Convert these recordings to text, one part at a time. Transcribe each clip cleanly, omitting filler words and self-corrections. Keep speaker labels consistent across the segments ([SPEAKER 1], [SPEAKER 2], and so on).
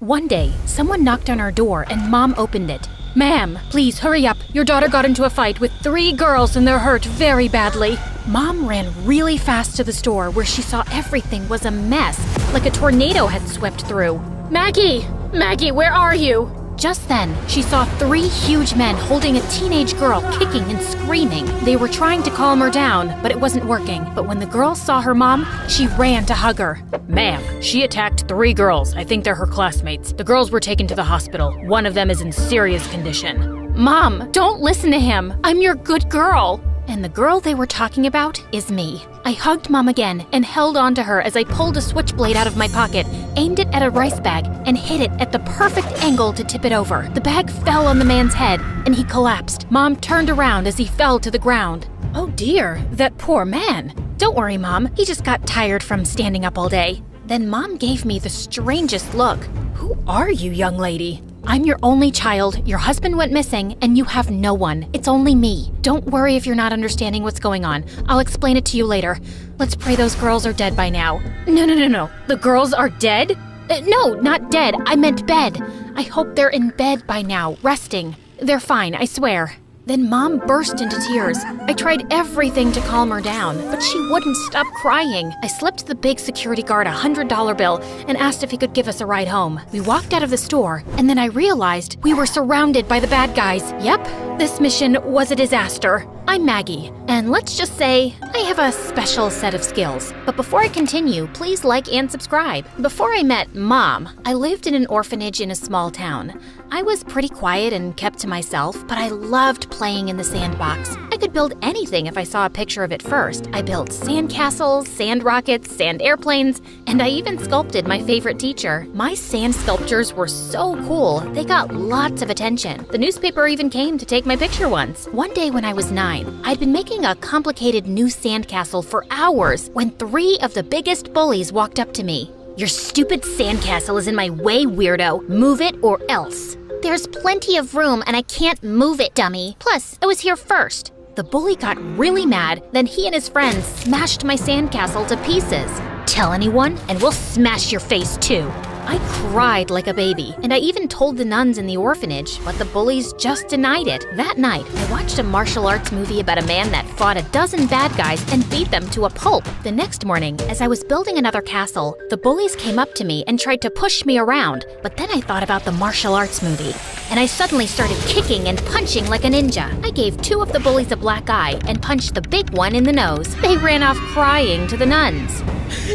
[SPEAKER 1] One day, someone knocked on our door and Mom opened it. "Ma'am, please hurry up. Your daughter got into a fight with 3 girls and they're hurt very badly." Mom ran really fast to the store where she saw everything was a mess, like a tornado had swept through. "Maggie! Maggie, where are you?" Just then, she saw 3 huge men holding a teenage girl kicking and screaming. They were trying to calm her down, but it wasn't working. But when the girl saw her mom, she ran to hug her. "Ma'am, she attacked 3 girls. I think they're her classmates. The girls were taken to the hospital. One of them is in serious condition." "Mom, don't listen to him. I'm your good girl." And the girl they were talking about is me. I hugged Mom again and held on to her as I pulled a switchblade out of my pocket, aimed it at a rice bag, and hit it at the perfect angle to tip it over. The bag fell on the man's head, and he collapsed. Mom turned around as he fell to the ground. "Oh dear, that poor man." "Don't worry, Mom. He just got tired from standing up all day." Then Mom gave me the strangest look. "Who are you, young lady?" "I'm your only child. Your husband went missing, and you have no one. It's only me. Don't worry if you're not understanding what's going on. I'll explain it to you later. Let's pray those girls are dead by now." No. The girls are dead? No, not dead. I meant bed. I hope they're in bed by now, resting. They're fine, I swear." Then Mom burst into tears. I tried everything to calm her down, but she wouldn't stop crying. I slipped the big security guard a $100 bill and asked if he could give us a ride home. We walked out of the store, and then I realized we were surrounded by the bad guys. Yep, this mission was a disaster. I'm Maggie, and let's just say I have a special set of skills. But before I continue, please like and subscribe. Before I met Mom, I lived in an orphanage in a small town. I was pretty quiet and kept to myself, but I loved playing in the sandbox. I could build anything if I saw a picture of it first. I built sand castles, sand rockets, sand airplanes, and I even sculpted my favorite teacher. My sand sculptures were so cool, they got lots of attention. The newspaper even came to take my picture once. One day when I was 9, I'd been making a complicated new sandcastle for hours when 3 of the biggest bullies walked up to me. "Your stupid sandcastle is in my way, weirdo. Move it or else." "There's plenty of room and I can't move it, dummy. Plus, I was here first." The bully got really mad, then he and his friends smashed my sandcastle to pieces. "Tell anyone and we'll smash your face too." I cried like a baby, and I even told the nuns in the orphanage, but the bullies just denied it. That night, I watched a martial arts movie about a man that fought a dozen bad guys and beat them to a pulp. The next morning, as I was building another castle, the bullies came up to me and tried to push me around, but then I thought about the martial arts movie, and I suddenly started kicking and punching like a ninja. I gave 2 of the bullies a black eye and punched the big one in the nose. They ran off crying to the nuns.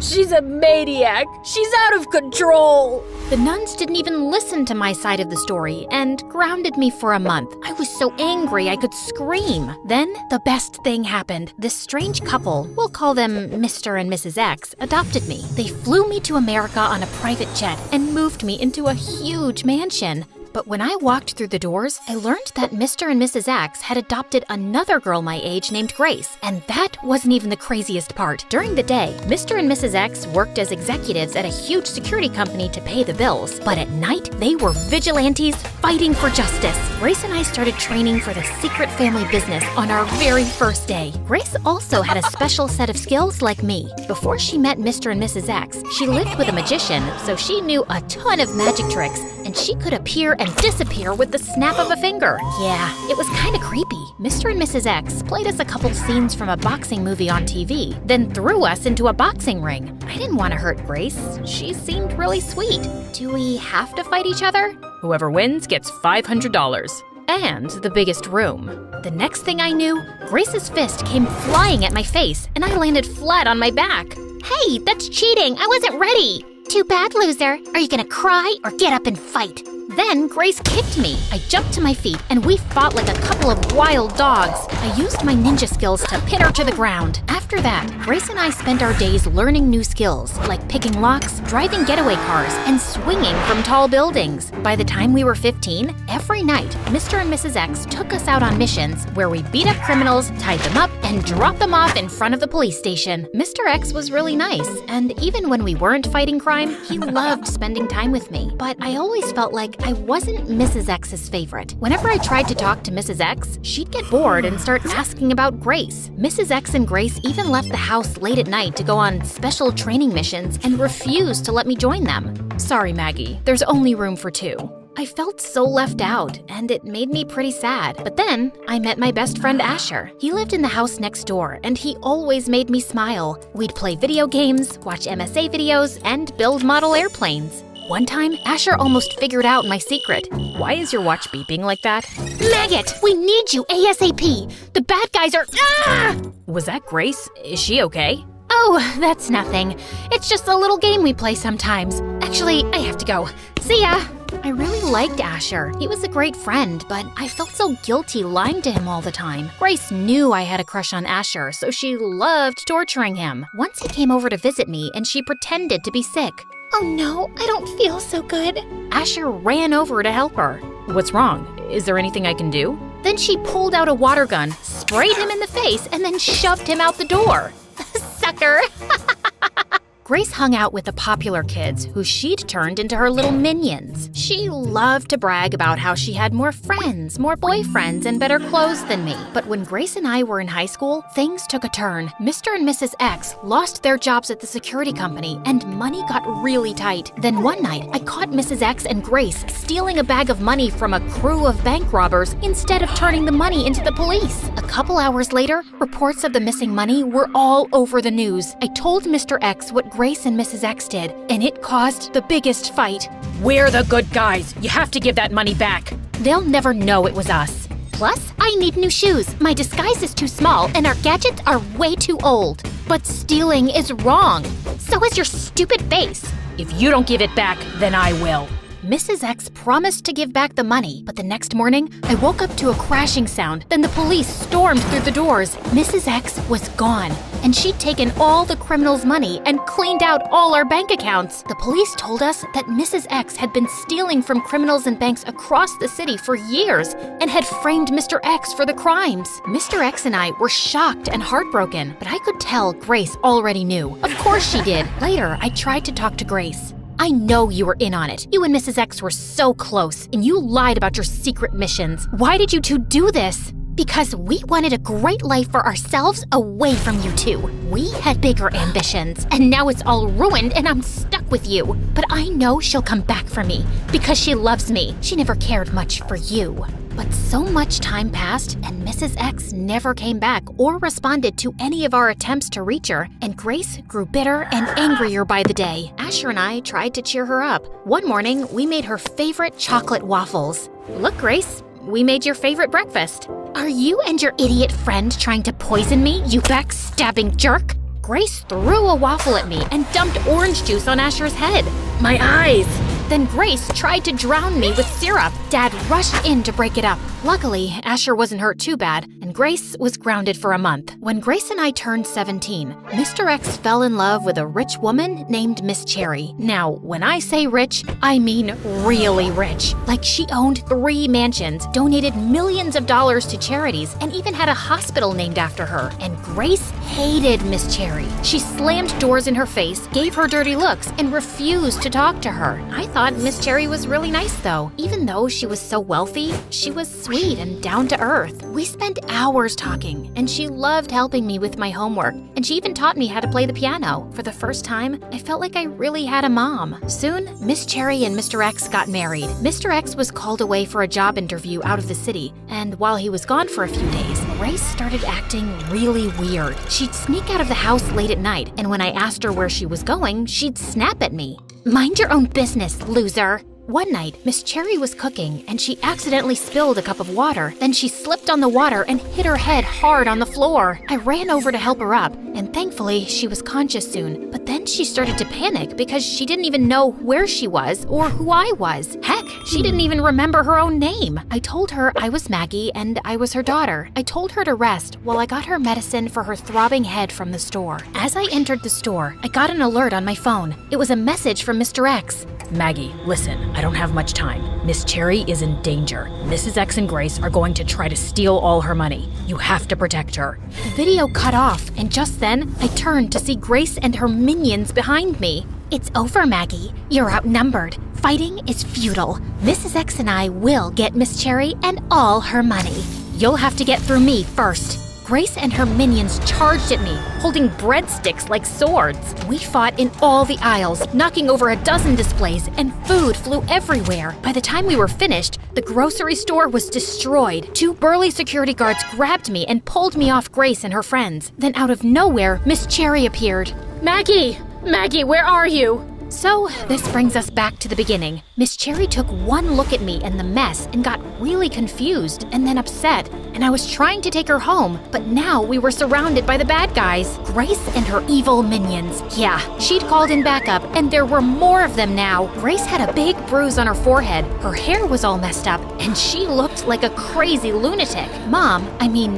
[SPEAKER 2] "She's a maniac. She's out of control."
[SPEAKER 1] The nuns didn't even listen to my side of the story and grounded me for a month. I was so angry I could scream. Then the best thing happened. This strange couple, we'll call them Mr. and Mrs. X, adopted me. They flew me to America on a private jet and moved me into a huge mansion. But when I walked through the doors, I learned that Mr. and Mrs. X had adopted another girl my age named Grace. And that wasn't even the craziest part. During the day, Mr. and Mrs. X worked as executives at a huge security company to pay the bills. But at night, they were vigilantes fighting for justice. Grace and I started training for the secret family business on our very first day. Grace also had a special set of skills like me. Before she met Mr. and Mrs. X, she lived with a magician, so she knew a ton of magic tricks, and she could appear and disappear with the snap of a finger. Yeah, it was kind of creepy. Mr. and Mrs. X played us a couple scenes from a boxing movie on TV, then threw us into a boxing ring. I didn't want to hurt Grace. She seemed really sweet. Do we have to fight each other? Whoever wins gets $500. And the biggest room. The next thing I knew, Grace's fist came flying at my face, and I landed flat on my back.
[SPEAKER 3] "Hey, that's cheating. I wasn't ready." "Too bad, loser. Are you gonna cry or get up and fight?"
[SPEAKER 1] Then Grace kicked me. I jumped to my feet, and we fought like a couple of wild dogs. I used my ninja skills to pin her to the ground. After that, Grace and I spent our days learning new skills, like picking locks, driving getaway cars, and swinging from tall buildings. By the time we were 15, every night, Mr. and Mrs. X took us out on missions where we beat up criminals, tied them up, and drop them off in front of the police station. Mr. X was really nice, and even when we weren't fighting crime, he loved spending time with me. But I always felt like I wasn't Mrs. X's favorite. Whenever I tried to talk to Mrs. X, she'd get bored and start asking about Grace. Mrs. X and Grace even left the house late at night to go on special training missions and refused to let me join them. Sorry, Maggie, there's only room for 2. I felt so left out, and it made me pretty sad. But then, I met my best friend Asher. He lived in the house next door, and he always made me smile. We'd play video games, watch MSA videos, and build model airplanes. One time, Asher almost figured out my secret. Why is your watch beeping like that?
[SPEAKER 3] Maggot, we need you ASAP. The bad guys are. Ah!
[SPEAKER 1] Was that Grace? Is she okay?
[SPEAKER 3] Oh, that's nothing. It's just a little game we play sometimes. Actually, I have to go. See ya.
[SPEAKER 1] I really liked Asher. He was a great friend, but I felt so guilty lying to him all the time. Grace knew I had a crush on Asher, so she loved torturing him. Once he came over to visit me, and she pretended to be sick.
[SPEAKER 3] Oh no, I don't feel so good.
[SPEAKER 1] Asher ran over to help her. What's wrong? Is there anything I can do? Then she pulled out a water gun, sprayed him in the face, and then shoved him out the door.
[SPEAKER 3] Sucker.
[SPEAKER 1] Grace hung out with the popular kids, who she'd turned into her little minions. She loved to brag about how she had more friends, more boyfriends, and better clothes than me. But when Grace and I were in high school, things took a turn. Mr. and Mrs. X lost their jobs at the security company, and money got really tight. Then one night, I caught Mrs. X and Grace stealing a bag of money from a crew of bank robbers instead of turning the money into the police. A couple hours later, reports of the missing money were all over the news. I told Mr. X what Grace and Mrs. X did, and it caused the biggest fight.
[SPEAKER 2] We're the good guys. You have to give that money back.
[SPEAKER 1] They'll never know it was us.
[SPEAKER 3] Plus, I need new shoes. My disguise is too small, and our gadgets are way too old.
[SPEAKER 1] But stealing is wrong.
[SPEAKER 3] So is your stupid face.
[SPEAKER 2] If you don't give it back, then I will.
[SPEAKER 1] Mrs. X promised to give back the money, but the next morning, I woke up to a crashing sound. Then the police stormed through the doors. Mrs. X was gone, and she'd taken all the criminals' money and cleaned out all our bank accounts. The police told us that Mrs. X had been stealing from criminals and banks across the city for years and had framed Mr. X for the crimes. Mr. X and I were shocked and heartbroken, but I could tell Grace already knew. Of course she did. Later, I tried to talk to Grace. I know you were in on it. You and Mrs. X were so close, and you lied about your secret missions. Why did you two do this?
[SPEAKER 3] Because we wanted a great life for ourselves away from you two. We had bigger ambitions, and now it's all ruined and I'm stuck with you. But I know she'll come back for me, because she loves me. She never cared much for you.
[SPEAKER 1] But so much time passed, and Mrs. X never came back or responded to any of our attempts to reach her, and Grace grew bitter and angrier by the day. Asher and I tried to cheer her up. One morning, we made her favorite chocolate waffles. Look, Grace, we made your favorite breakfast.
[SPEAKER 3] Are you and your idiot friend trying to poison me, you backstabbing jerk?
[SPEAKER 1] Grace threw a waffle at me and dumped orange juice on Asher's head.
[SPEAKER 2] My eyes!
[SPEAKER 1] Then Grace tried to drown me with syrup. Dad rushed in to break it up. Luckily, Asher wasn't hurt too bad, and Grace was grounded for a month. When Grace and I turned 17, Mr. X fell in love with a rich woman named Miss Cherry. Now, when I say rich, I mean really rich. Like she owned 3 mansions, donated millions of dollars to charities, and even had a hospital named after her. And Grace hated Miss Cherry. She slammed doors in her face, gave her dirty looks, and refused to talk to her. I thought Miss Cherry was really nice though. Even though she was so wealthy, she was sweet and down to earth. We spent hours talking, and she loved helping me with my homework, and she even taught me how to play the piano. For the first time, I felt like I really had a mom. Soon, Miss Cherry and Mr. X got married. Mr. X was called away for a job interview out of the city, and while he was gone for a few days, Grace started acting really weird. She'd sneak out of the house late at night, and when I asked her where she was going, she'd snap at me.
[SPEAKER 3] Mind your own business, loser.
[SPEAKER 1] One night, Miss Cherry was cooking, and she accidentally spilled a cup of water. Then she slipped on the water and hit her head hard on the floor. I ran over to help her up, and thankfully, she was conscious soon. But then she started to panic because she didn't even know where she was or who I was. Heck, she didn't even remember her own name. I told her I was Maggie and I was her daughter. I told her to rest while I got her medicine for her throbbing head from the store. As I entered the store, I got an alert on my phone. It was a message from Mr. X. Maggie, listen, I don't have much time. Miss Cherry is in danger. Mrs. X and Grace are going to try to steal all her money. You have to protect her. The video cut off, and just then, I turned to see Grace and her minions behind me.
[SPEAKER 3] It's over, Maggie. You're outnumbered. Fighting is futile. Mrs. X and I will get Miss Cherry and all her money. You'll have to get through me first. Grace and her minions charged at me, holding breadsticks like swords. We fought in all the aisles, knocking over a dozen displays, and food flew everywhere. By the time we were finished, the grocery store was destroyed. 2 burly security guards grabbed me and pulled me off Grace and her friends. Then out of nowhere, Miss Cherry appeared.
[SPEAKER 1] Maggie! Maggie, where are you?
[SPEAKER 3] So, this brings us back to the beginning. Miss Cherry took one look at me and the mess and got really confused and then upset, and I was trying to take her home, but now we were surrounded by the bad guys. Grace and her evil minions. Yeah, she'd called in backup, and there were more of them now. Grace had a big bruise on her forehead, her hair was all messed up, and she looked like a crazy lunatic.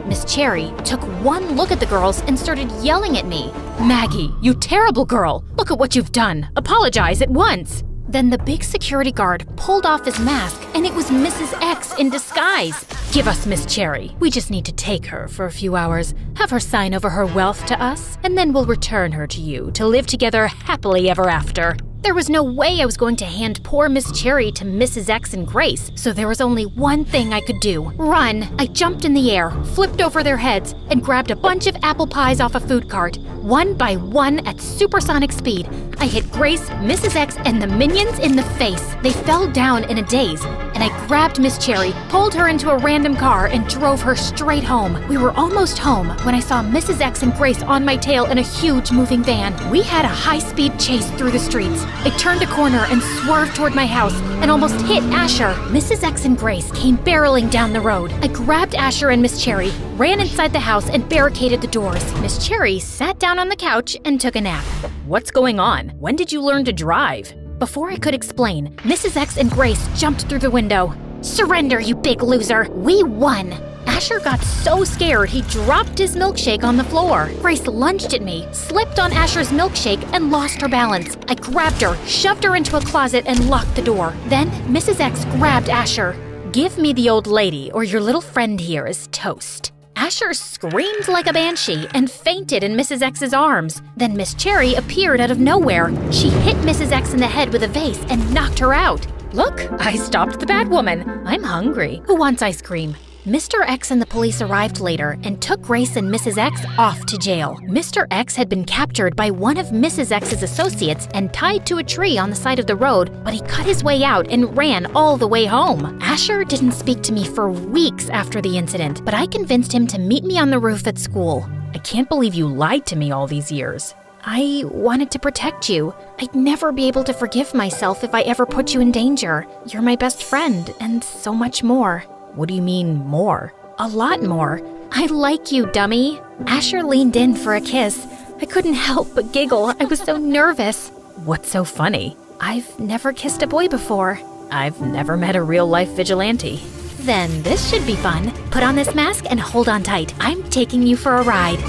[SPEAKER 3] Miss Cherry, took one look at the girls and started yelling at me.
[SPEAKER 1] Maggie, you terrible girl! Look at what you've done! Apologize at once!
[SPEAKER 3] Then the big security guard pulled off his mask, and it was Mrs. X in disguise.
[SPEAKER 1] Give us Miss Cherry. We just need to take her for a few hours, have her sign over her wealth to us, and then we'll return her to you to live together happily ever after.
[SPEAKER 3] There was no way I was going to hand poor Miss Cherry to Mrs. X and Grace, so there was only one thing I could do. Run! I jumped in the air, flipped over their heads, and grabbed a bunch of apple pies off a food cart. One by one at supersonic speed, I hit Grace, Mrs. X, and the minions in the face. They fell down in a daze, and I grabbed Miss Cherry, pulled her into a random car, and drove her straight home. We were almost home when I saw Mrs. X and Grace on my tail in a huge moving van. We had a high-speed chase through the streets. I turned a corner and swerved toward my house and almost hit Asher. Mrs. X and Grace came barreling down the road. I grabbed Asher and Miss Cherry, ran inside the house, and barricaded the doors. Miss Cherry sat down on the couch and took a nap.
[SPEAKER 1] What's going on? When did you learn to drive?
[SPEAKER 3] Before I could explain, Mrs. X and Grace jumped through the window. Surrender, you big loser! We won! Asher got so scared he dropped his milkshake on the floor. Grace lunged at me, slipped on Asher's milkshake, and lost her balance. I grabbed her, shoved her into a closet, and locked the door. Then Mrs. X grabbed Asher.
[SPEAKER 1] Give me the old lady, or your little friend here is toast.
[SPEAKER 3] Asher screamed like a banshee and fainted in Mrs. X's arms. Then Miss Cherry appeared out of nowhere. She hit Mrs. X in the head with a vase and knocked her out.
[SPEAKER 1] Look, I stopped the bad woman. I'm hungry. Who wants ice cream?
[SPEAKER 3] Mr. X and the police arrived later and took Grace and Mrs. X off to jail. Mr. X had been captured by one of Mrs. X's associates and tied to a tree on the side of the road, but he cut his way out and ran all the way home. Asher didn't speak to me for weeks after the incident, but I convinced him to meet me on the roof at school.
[SPEAKER 1] I can't believe you lied to me all these years.
[SPEAKER 3] I wanted to protect you. I'd never be able to forgive myself if I ever put you in danger. You're my best friend, and so much more.
[SPEAKER 1] What do you mean, more?
[SPEAKER 3] A lot more. I like you, dummy. Asher leaned in for a kiss. I couldn't help but giggle. I was so nervous.
[SPEAKER 1] What's so funny?
[SPEAKER 3] I've never kissed a boy before.
[SPEAKER 1] I've never met a real-life vigilante.
[SPEAKER 3] Then this should be fun. Put on this mask and hold on tight. I'm taking you for a ride.